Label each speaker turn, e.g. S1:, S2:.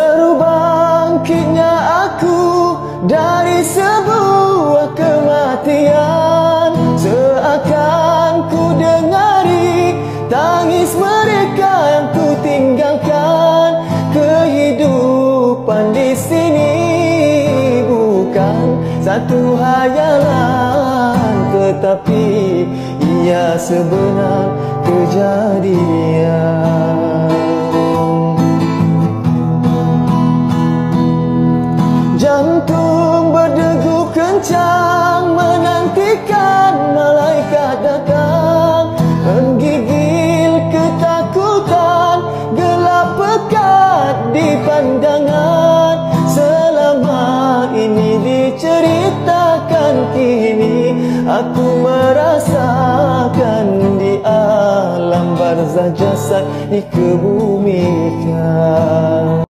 S1: Seru bangkitnya aku dari sebuah kematian, seakan ku dengari tangis mereka yang ku tinggalkan. Kehidupan di sini bukan satu hayalan, tetapi ia sebenar kejadian. Jantung berdegup kencang menantikan malaikat datang, menggigil ketakutan, gelap pekat di pandangan. Selama ini diceritakan, kini aku merasakan di alam barzah jasad dikebumikan.